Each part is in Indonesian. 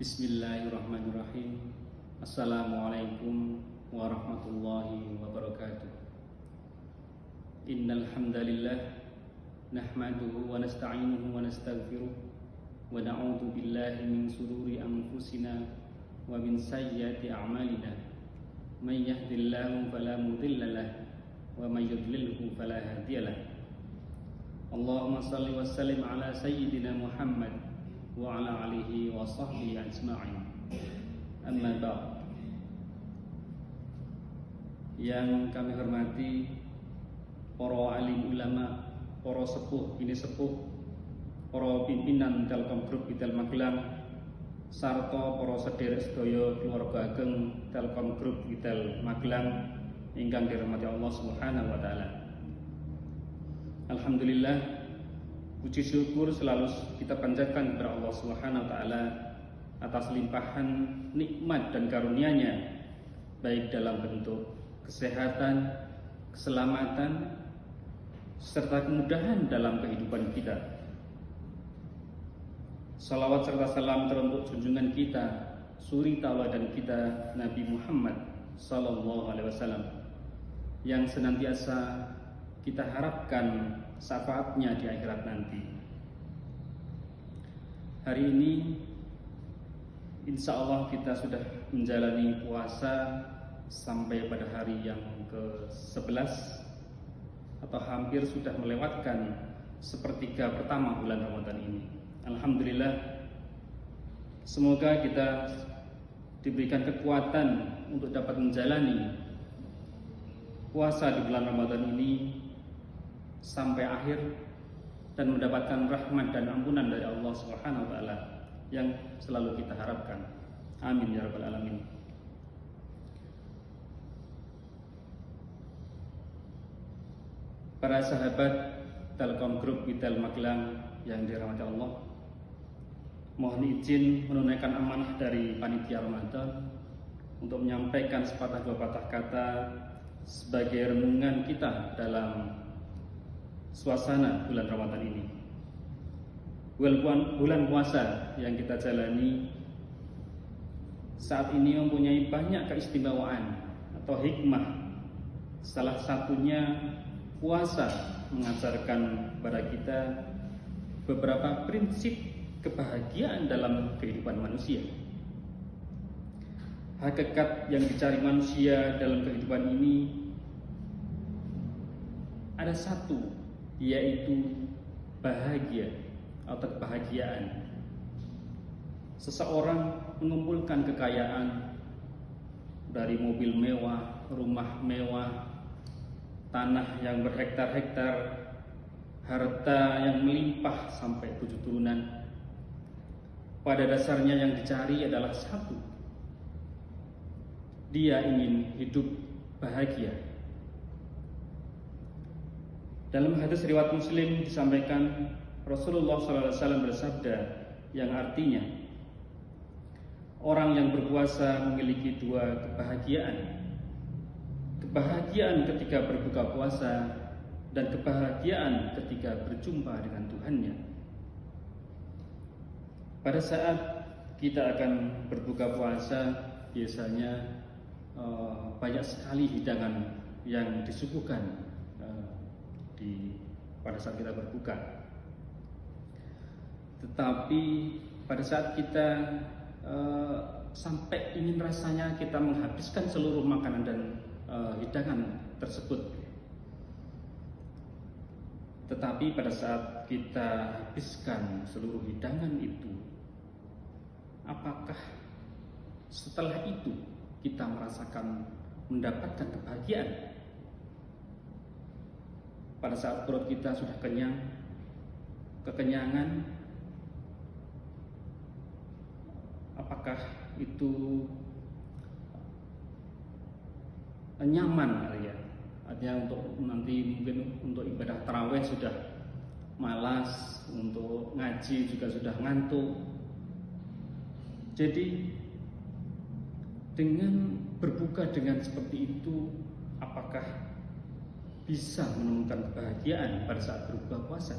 Bismillahirrahmanirrahim. Assalamualaikum warahmatullahi wabarakatuh. Innal hamdalillah nahmaduhu wa nasta'inuhu wa nastaghfiruh wa na'udzu billahi min shururi anfusina wa min sayyiati a'malina. May yahdihillahu fala mudilla lahu wa may yudlilhu fala hadiyalah. Allahumma shalli wa sallim ala sayyidina Muhammad wa ala alihi wa sahbihi ajma'in. Amma ba'd. Yang kami hormati para alim ulama, para sepuh bini sepuh, para pimpinan Telkom Group Retail Magelang, sarta para sedherek sedaya keluarga ageng Telkom Group Retail Magelang ingkang dirahmati Allah Subhanahu wa taala. Alhamdulillah, puji syukur selalu kita panjatkan kepada Allah Subhanahu wa taala atas limpahan nikmat dan karunia-Nya, baik dalam bentuk kesehatan, keselamatan, serta kemudahan dalam kehidupan kita. Salawat serta salam teruntuk junjungan kita, suri tauladan kita, Nabi Muhammad sallallahu alaihi wasallam, yang senantiasa kita harapkan syafaatnya di akhirat nanti. Hari ini insya Allah kita sudah menjalani puasa sampai pada hari yang ke-11, atau hampir sudah melewatkan sepertiga pertama bulan Ramadan ini. Alhamdulillah, semoga kita diberikan kekuatan untuk dapat menjalani puasa di bulan Ramadan ini sampai akhir dan mendapatkan rahmat dan ampunan dari Allah Subhanahu wa taala yang selalu kita harapkan. Amin ya rabbal alamin. Para sahabat Telkom Group Retail Magelang yang dirahmati Allah, mohon izin menunaikan amanah dari panitia Ramadan untuk menyampaikan sepatah dua patah kata sebagai renungan kita dalam suasana bulan Ramadan ini. Bulan puasa yang kita jalani saat ini mempunyai banyak keistimewaan atau hikmah. Salah satunya, puasa mengajarkan kepada kita beberapa prinsip kebahagiaan dalam kehidupan manusia. Hakikat yang dicari manusia dalam kehidupan ini ada satu, yaitu bahagia atau kebahagiaan. Seseorang mengumpulkan kekayaan dari mobil mewah, rumah mewah, tanah yang berhektar-hektar, harta yang melimpah sampai 7 turunan. Pada dasarnya yang dicari adalah satu, dia ingin hidup bahagia. Dalam hadis riwayat Muslim disampaikan Rasulullah SAW bersabda yang artinya, orang yang berpuasa memiliki dua kebahagiaan. Kebahagiaan ketika berbuka puasa dan kebahagiaan ketika berjumpa dengan Tuhannya. Pada saat kita akan berbuka puasa, biasanya banyak sekali hidangan yang disuguhkan pada saat kita berbuka. Tetapi pada saat kita sampai ingin rasanya kita menghabiskan seluruh makanan dan hidangan tersebut, tetapi pada saat kita habiskan seluruh hidangan itu, apakah setelah itu kita merasakan mendapatkan kebahagiaan? Pada saat perut kita sudah kenyang, kekenyangan, apakah itu nyaman ya? Artinya untuk nanti mungkin untuk ibadah tarawih sudah malas, untuk ngaji juga sudah ngantuk. Jadi dengan berbuka dengan seperti itu, apakah bisa menemukan kebahagiaan pada saat berbuka puasa?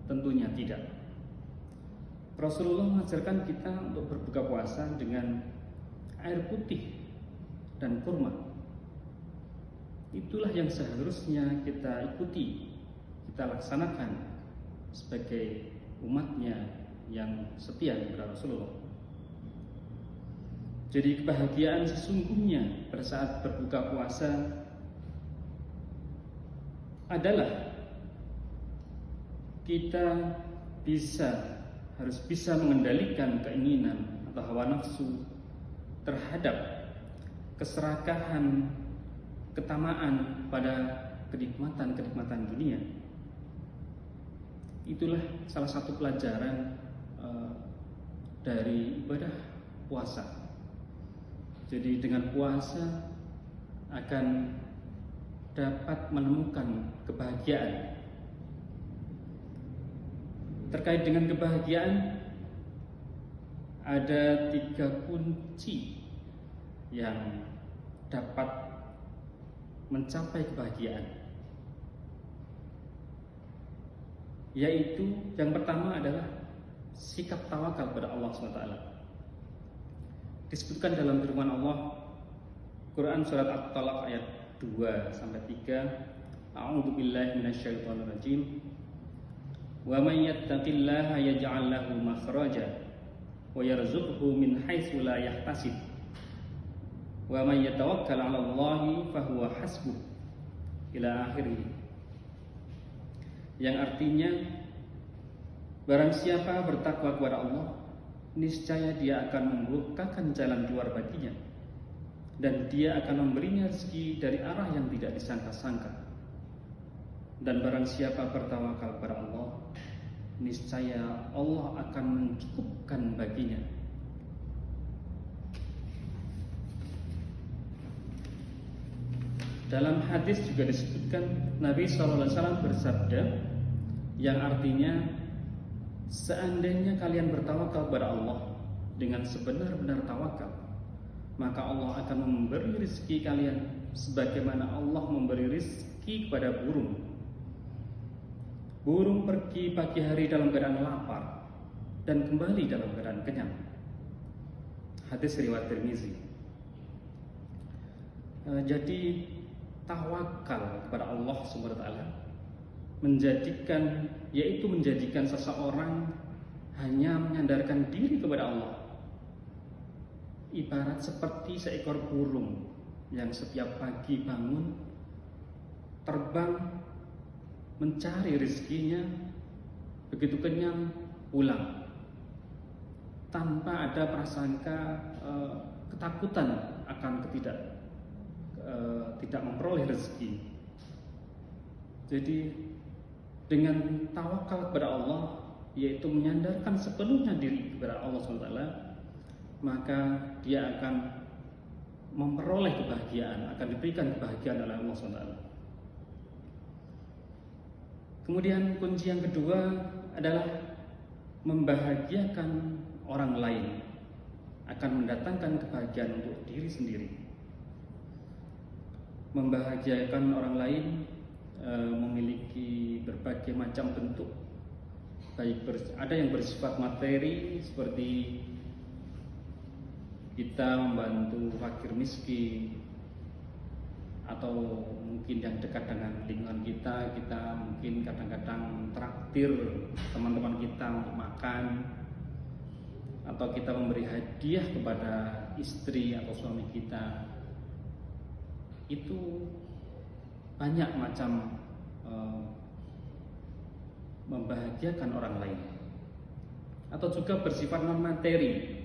Tentunya tidak. Rasulullah mengajarkan kita untuk berbuka puasa dengan air putih dan kurma. Itulah yang seharusnya kita ikuti, kita laksanakan sebagai umatnya yang setia kepada Rasulullah. Jadi kebahagiaan sesungguhnya pada saat berbuka puasa adalah kita harus bisa mengendalikan keinginan atau hawa nafsu terhadap keserakahan, ketamaan pada kenikmatan dunia. Itulah salah satu pelajaran dari ibadah puasa. Jadi dengan puasa akan dapat menemukan kebahagiaan. Terkait dengan kebahagiaan, ada 3 kunci yang dapat mencapai kebahagiaan. Yaitu yang pertama adalah sikap tawakal pada Allah SWT. Disebutkan dalam firman Allah Quran surat At-Talaq ayat 2-3, A'udzu billahi minasyaitonir rajim. Wa may yattaqillaha yaj'al lahu makhraja wa yarzuqhu min haitsu la yahtasib. Wa may yatawakkal 'ala Allahi fahuwa hasbuh. Ila akhirih. Yang artinya, barang siapa bertakwa kepada Allah, niscaya dia akan membukakan jalan keluar baginya, dan dia akan memberinya rezeki dari arah yang tidak disangka-sangka. Dan barang siapa bertawakal kepada Allah, niscaya Allah akan mencukupkan baginya. Dalam hadis juga disebutkan Nabi SAW bersabda yang artinya, seandainya kalian bertawakal kepada Allah dengan sebenar-benar tawakal, maka Allah akan memberi rezeki kalian sebagaimana Allah memberi rezeki kepada burung. Burung pergi pagi hari dalam keadaan lapar dan kembali dalam keadaan kenyang. Hadis riwayat Tirmizi. Jadi tawakal kepada Allah SWT menjadikan seseorang hanya menyandarkan diri kepada Allah, ibarat seperti seekor burung yang setiap pagi bangun, terbang mencari rezekinya, begitu kenyang pulang, tanpa ada prasangka ketakutan akan tidak memperoleh rezeki. Jadi dengan tawakal kepada Allah, yaitu menyandarkan sepenuhnya diri kepada Allah SWT, maka dia akan memperoleh kebahagiaan, akan diberikan kebahagiaan oleh Allah SWT. Kemudian kunci yang kedua adalah membahagiakan orang lain, akan mendatangkan kebahagiaan untuk diri sendiri. Membahagiakan orang lain memiliki berbagai macam bentuk, baik ada yang bersifat materi seperti kita membantu fakir miskin, atau mungkin yang dekat dengan lingkungan kita mungkin kadang-kadang traktir teman-teman kita untuk makan, atau kita memberi hadiah kepada istri atau suami kita. Itu banyak macam membahagiakan orang lain. Atau juga bersifat non materi,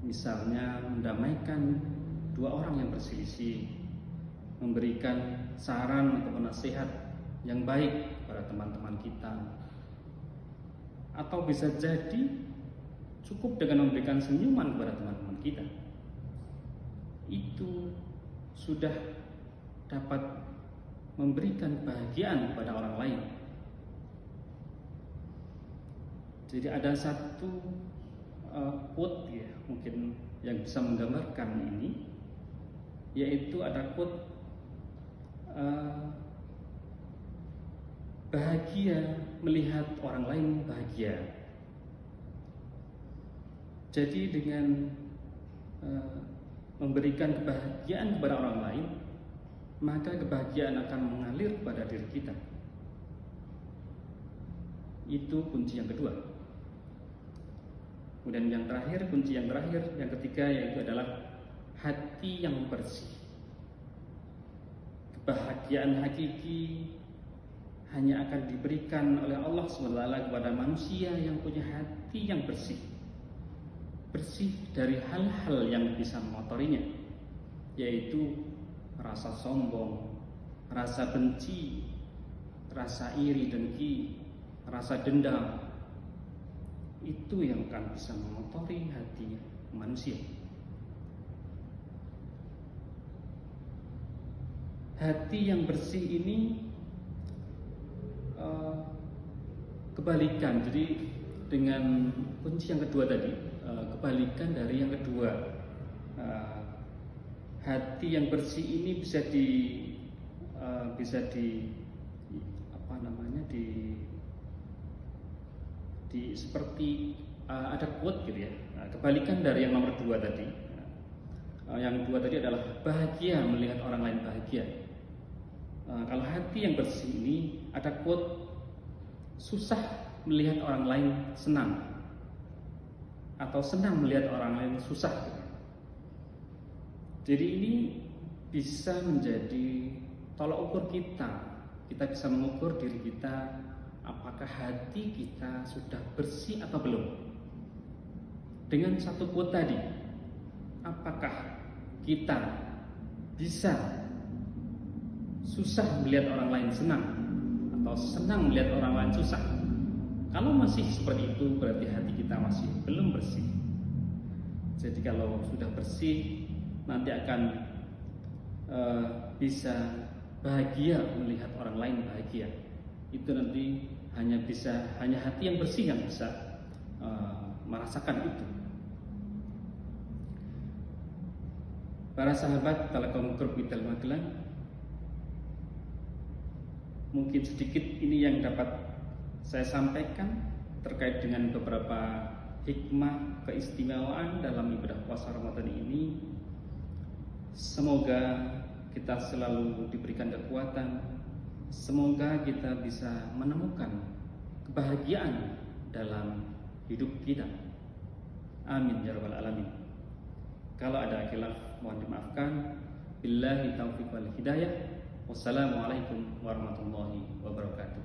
misalnya mendamaikan dua orang yang berselisih, memberikan saran atau nasihat yang baik kepada teman-teman kita, atau bisa jadi cukup dengan memberikan senyuman kepada teman-teman kita. Itu sudah dapat memberikan kebahagiaan kepada orang lain. Jadi ada satu quote ya, mungkin yang bisa menggambarkan ini, yaitu ada quote, bahagia melihat orang lain bahagia, Jadi dengan memberikan kebahagiaan kepada orang lain, maka kebahagiaan akan mengalir pada diri kita. Itu kunci yang kedua. Kemudian yang terakhir, kunci yang terakhir, yang ketiga, yaitu adalah hati yang bersih. Kebahagiaan hakiki hanya akan diberikan oleh Allah SWT kepada manusia yang punya hati yang bersih. Bersih dari hal-hal yang bisa mengotorinya, yaitu rasa sombong, rasa benci, rasa iri dengki, rasa dendam. Itu yang akan bisa mengotori hati manusia. Hati yang bersih ini kebalikan. Jadi dengan kunci yang kedua tadi, kebalikan dari yang kedua. Hati yang bersih ini bisa seperti ada quote gitu ya. Kebalikan dari yang nomor 2 tadi. Yang 2 tadi adalah bahagia melihat orang lain bahagia. Kalau hati yang bersih ini ada quote, susah melihat orang lain senang, atau senang melihat orang lain susah. Jadi ini bisa menjadi tolak ukur kita. Kita bisa mengukur diri kita, apakah hati kita sudah bersih atau belum. Dengan satu quote tadi, apakah kita bisa susah melihat orang lain senang, atau senang melihat orang lain susah? Kalau masih seperti itu, berarti hati kita masih belum bersih. Jadi kalau sudah bersih, nanti akan bisa bahagia melihat orang lain bahagia. Itu nanti hanya hati yang bersih yang bisa merasakan itu. Para sahabat Telekom Group Retail Magelang, mungkin sedikit ini yang dapat saya sampaikan terkait dengan beberapa hikmah keistimewaan dalam ibadah puasa Ramadan ini. Semoga kita selalu diberikan kekuatan, semoga kita bisa menemukan kebahagiaan dalam hidup kita. Amin ya rabbal alamin. Kalau ada khilaf mohon dimaafkan. Billahi taufiq wal hidayah. Wassalamualaikum warahmatullahi wabarakatuh.